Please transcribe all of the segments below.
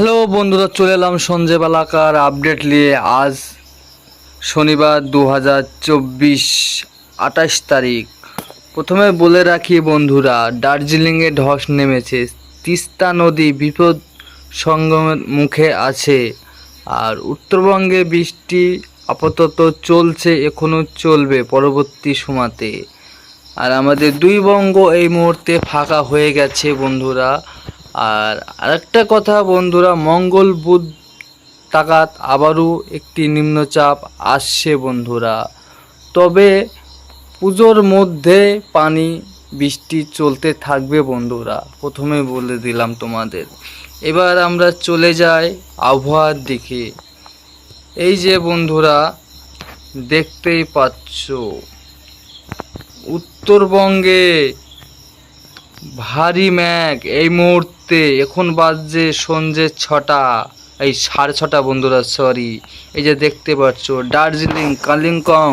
Hello বন্ধুরা, চলে এলাম সঞ্জয়বেলাকার আপডেট নিয়ে। আজ শনিবার 2024 28 তারিখ। প্রথমে বলে রাখি বন্ধুরা, দার্জিলিংয়ে ধস নেমেছে, তিস্তা নদী বিপদ সঙ্গমের মুখে আছে। আর উত্তরবঙ্গে বৃষ্টি আপাতত চলছে, এখনও চলবে পরবর্তী সময়তে। আর আমাদের দুই বঙ্গ এই মুহূর্তে ফাঁকা হয়ে গেছে বন্ধুরা। আর আরেকটা কথা বন্ধুরা, মঙ্গল বুধ তাকাত আবারও একটি নিম্নচাপ আসছে বন্ধুরা। তবে পুজোর মধ্যে পানি বৃষ্টি চলতে থাকবে বন্ধুরা, প্রথমে বলে দিলাম তোমাদের। এবার আমরা চলে যাই আবহাওয়ার দিকে। এই যে বন্ধুরা দেখতেই পাচ্ছ, উত্তরবঙ্গে ভারী মেঘ এই মুহূর্তে। এখন বাজছে সন্ধ্যে 6টা, এই 6:30 বন্ধুরা, সরি। এই যে দেখতে পাচ্ছ, দার্জিলিং, কালিম্পং,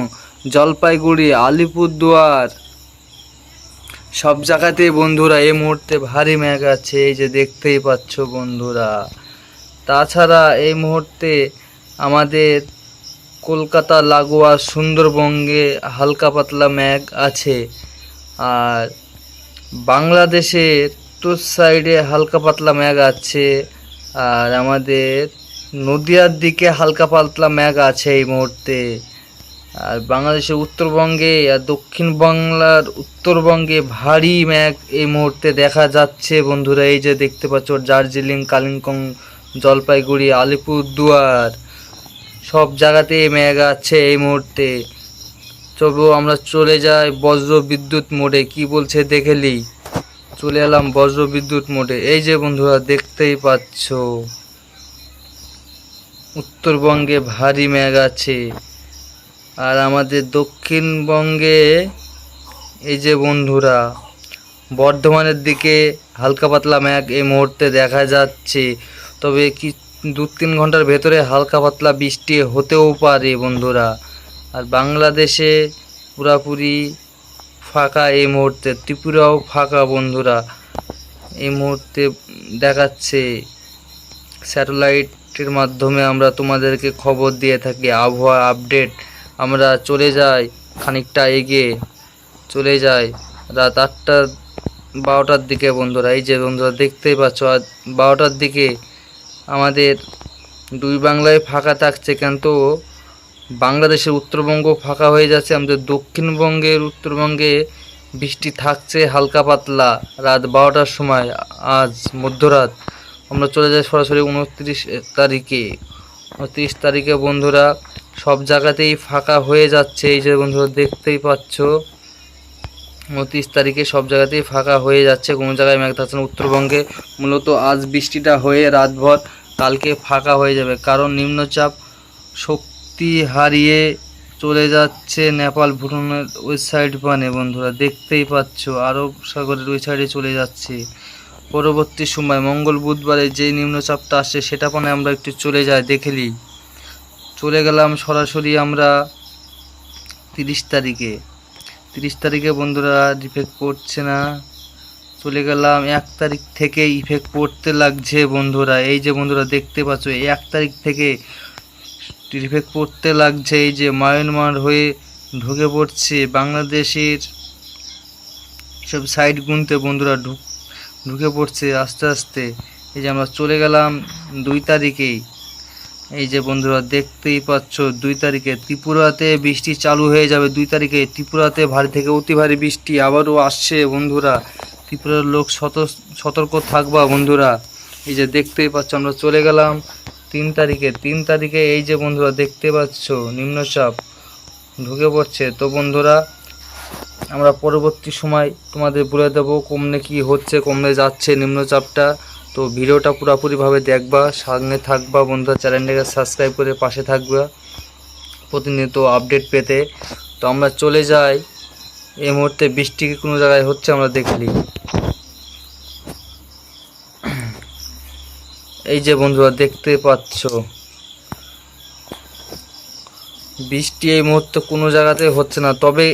জলপাইগুড়ি, আলিপুরদুয়ার সব জায়গাতে বন্ধুরা এই মুহূর্তে ভারী মেঘ আছে, এই যে দেখতেই পাচ্ছ বন্ধুরা। তাছাড়া এই মুহূর্তে আমাদের কলকাতা লাগোয়া সুন্দরবঙ্গে হালকা পাতলা মেঘ আছে। আর বাংলাদেশের উত্তর সাইডে হালকা পাতলা মেঘ আছে। আর আমাদের নদিয়ার দিকে হালকা পাতলা মেঘ আছে এই মুহূর্তে। আর বাংলাদেশের উত্তরবঙ্গে আর দক্ষিণ বাংলার উত্তরবঙ্গে ভারী মেঘ এই মুহূর্তে দেখা যাচ্ছে বন্ধুরা। এই যে দেখতে পাচ্ছ, দার্জিলিং, কালিম্পং, জলপাইগুড়ি, আলিপুরদুয়ার সব জায়গাতেই মেঘ আছে এই মুহূর্তে। তবুও আমরা চলে যাই বজ্র বিদ্যুৎ মোডে। কি বলছে দেখেলি, চলে এলাম বজ্র বিদ্যুৎ মোডে। এই যে বন্ধুরা দেখতেই পাচ্ছ, উত্তরবঙ্গে ভারী মেঘ আছে। আর আমাদের দক্ষিণবঙ্গে এই যে বন্ধুরা বর্ধমানের দিকে হালকা পাতলা মেঘ এই মুহূর্তে দেখা যাচ্ছে। তবে কি 2-3 ঘন্টার ভেতরে হালকা পাতলা বৃষ্টি হতেও পারে বন্ধুরা। আর বাংলাদেশে পুরাপুরি ফাঁকা এই মুহূর্তে, ত্রিপুরাও ফাঁকা বন্ধুরা এই মুহূর্তে দেখাচ্ছে। স্যাটেলাইটের মাধ্যমে আমরা তোমাদেরকে খবর দিয়ে থাকি, আবহাওয়া আপডেট। আমরা চলে যাই খানিকটা এগিয়ে, চলে যাই রাত 8টা-12টার দিকে বন্ধুরা। এই যে বন্ধুরা দেখতেই পাচ্ছ, 12টার দিকে আমাদের দুই বাংলায় ফাঁকা থাকছে, কিন্তু বাংলাদেশের উত্তরবঙ্গ ফাঁকা হয়ে যাচ্ছে। আমাদের দক্ষিণবঙ্গের উত্তরবঙ্গে বৃষ্টি থাকছে হালকা পাতলা রাত 12টার সময়, আজ মধ্যরাত। আমরা চলে যাই সরাসরি 29 তারিখে। 29 তারিখে বন্ধুরা সব জায়গাতেই ফাঁকা হয়ে যাচ্ছে। এই যে বন্ধুরা দেখতেই পাচ্ছ, 29 তারিখে সব জায়গাতেই ফাঁকা হয়ে যাচ্ছে, কোনো জায়গায় মেঘ থাকছে না। উত্তরবঙ্গে মূলত আজ বৃষ্টিটা হয়ে রাতভর কালকে ফাঁকা হয়ে যাবে, কারণ নিম্নচাপ শক্তি হারিয়ে চলে যাচ্ছে নেপাল ভুটানের ওই সাইড পানে বন্ধুরা। দেখতেই পাচ্ছ আরব সাগরের ওই সাইডে চলে যাচ্ছে। পরবর্তী সময় মঙ্গল বুধবারে যে নিম্নচাপটা আসছে সেটা পানে আমরা একটু চলে যাই দেখেলি। চলে গেলাম সরাসরি আমরা 30 তারিখে। 30 তারিখে বন্ধুরা ইফেক্ট পড়ছে না, চলে গেলাম 1 তারিখ থেকে ইফেক্ট পড়তে লাগছে বন্ধুরা। এই যে বন্ধুরা দেখতে পাচ্ছ, 1 তারিখ থেকে ইফেক্ট পড়তে লাগছে। এই যে মায়ানমার হয়ে ঢুকে পড়ছে বাংলাদেশের সব সাইড গুনতে বন্ধুরা, ঢুকে পড়ছে আস্তে আস্তে। এই যে আমরা চলে গেলাম 2 তারিখেই। এই যে বন্ধুরা দেখতেই পাচ্ছ, 2 তারিখে ত্রিপুরাতে বৃষ্টি চালু হয়ে যাবে। 2 তারিখে ত্রিপুরাতে ভারী থেকে অতি ভারী বৃষ্টি আবারও আসছে বন্ধুরা। ত্রিপুরার লোক সতর্ক থাকবা বন্ধুরা। এই যে দেখতেই পাচ্ছ, আমরা চলে গেলাম 3 তারিখে। 3 তারিখে এই যে বন্ধুরা দেখতে পাচ্ছ নিম্নচাপ ঢুকে পড়ছে। তো বন্ধুরা আমরা পরবর্তী সময় তোমাদের বলে দেবো কমনে কি হচ্ছে, কমনে যাচ্ছে নিম্নচাপটা। তো ভিডিওটা পুরোপুরিভাবে দেখবা, সঙ্গে থাকবা বন্ধুরা, চ্যানেলটাকে সাবস্ক্রাইব করে পাশে থাকবা প্রতিনিয়ত আপডেট পেতে। তো আমরা চলে যাই, এই মুহূর্তে বৃষ্টি কি কোনো জায়গায় হচ্ছে আমরা দেখলি। এই যে বন্ধুরা দেখতে পাচ্ছ, বৃষ্টি এই মুহূর্তে কোনো জায়গাতে হচ্ছে না। তবে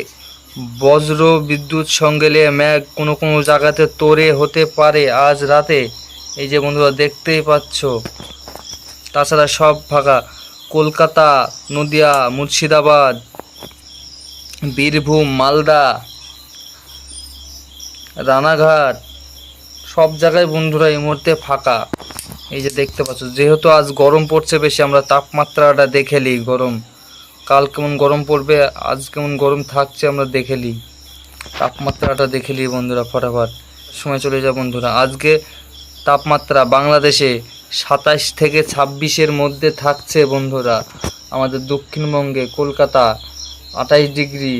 বজ্র বিদ্যুৎ সঙ্গে মেঘ কোনো কোনো জায়গাতে তোড়ে হতে পারে আজ রাতে। এই যে বন্ধুরা দেখতেই পাচ্ছ, তাছাড়া সব ফাঁকা। কলকাতা, নদিয়া, মুর্শিদাবাদ, বীরভূম, মালদা, রানাঘাট, সব জায়গায় বন্ধুরা এই মুহূর্তে ফাঁকা। এই যে দেখতে পাচ্ছ, যেহেতু আজ গরম পড়ছে বেশি, আমরা তাপমাত্রাটা দেখে নিই। গরম কাল কেমন গরম পড়বে, আজ কেমন গরম থাকছে আমরা দেখে নিই। তাপমাত্রাটা দেখে নিই বন্ধুরা ফটাফট। সময় চলে যায় বন্ধুরা। আজকে তাপমাত্রা বাংলাদেশে 27 থেকে 26-এর মধ্যে থাকছে বন্ধুরা। আমাদের দক্ষিণবঙ্গে Kolkata 28 degree,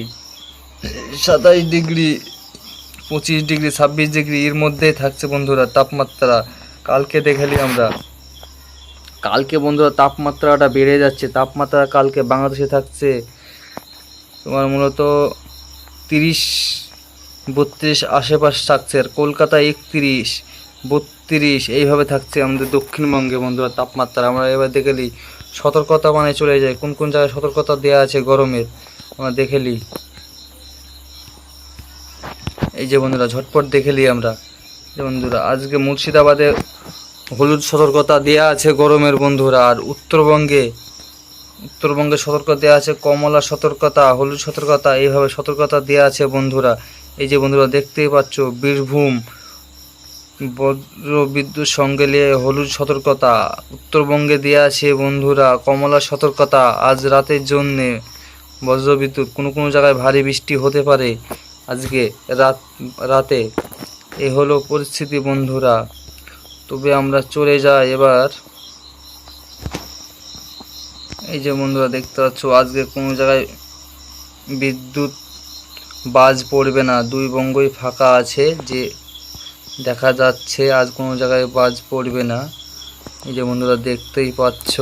27 degree, 25 degree, 26 degree এর মধ্যেই থাকছে বন্ধুরা তাপমাত্রা। কালকে দেখেলি আমরা, কালকে বন্ধুরা তাপমাত্রাটা বেড়ে যাচ্ছে। তাপমাত্রা কালকে বাংলাদেশে থাকছে তোমার মূলত 30-32 আশেপাশ থাকছে, আর কলকাতা 31-32 এইভাবে থাকছে আমাদের দক্ষিণবঙ্গে বন্ধুরা তাপমাত্রা। আমরা এবার দেখে নিই, সতর্কতা মানে চলে যায় কোন কোন জায়গায় সতর্কতা দেওয়া আছে গরমের, আমরা দেখে নিই। এই যে বন্ধুরা ঝটপট দেখে নিই আমরা। যে বন্ধুরা আজকে মুর্শিদাবাদে হলুদ সতর্কতা দেওয়া আছে গরমের বন্ধুরা। আর উত্তরবঙ্গে সতর্ক দেওয়া আছে, কমলা সতর্কতা, হলুদ সতর্কতা, এইভাবে সতর্কতা দেওয়া আছে বন্ধুরা। এই যে বন্ধুরা দেখতেই পাচ্ছ, বীরভূম বজ্র বিদ্যুৎ সঙ্গে নিয়ে হলুদ সতর্কতা। উত্তরবঙ্গে দেওয়া আছে বন্ধুরা কমলা সতর্কতা। আজ রাতের জন্যে বজ্রবিদ্যুৎ, কোনো কোনো জায়গায় ভারী বৃষ্টি হতে পারে আজকে রাতে। এই হলো পরিস্থিতি বন্ধুরা। তবে আমরা চলে যাই এবার। এই যে বন্ধুরা দেখতে পাচ্ছ, আজকে কোনো জায়গায় বিদ্যুৎ বাজ পড়বে না, দুই বঙ্গই ফাঁকা আছে যে দেখা যাচ্ছে। আজ কোনো জায়গায় বাজ পড়বে না। এই যে বন্ধুরা দেখতেই পাচ্ছ।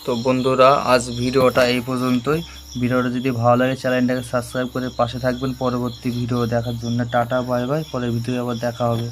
তো বন্ধুরা আজ ভিডিওটা এই পর্যন্তই। ভিডিওটা যদি ভালো লাগে চ্যানেলটাকে সাবস্ক্রাইব করে পাশে থাকবেন পরবর্তী ভিডিও দেখার জন্য। Tata, bye bye. পরের ভিডিও আবার দেখা হবে।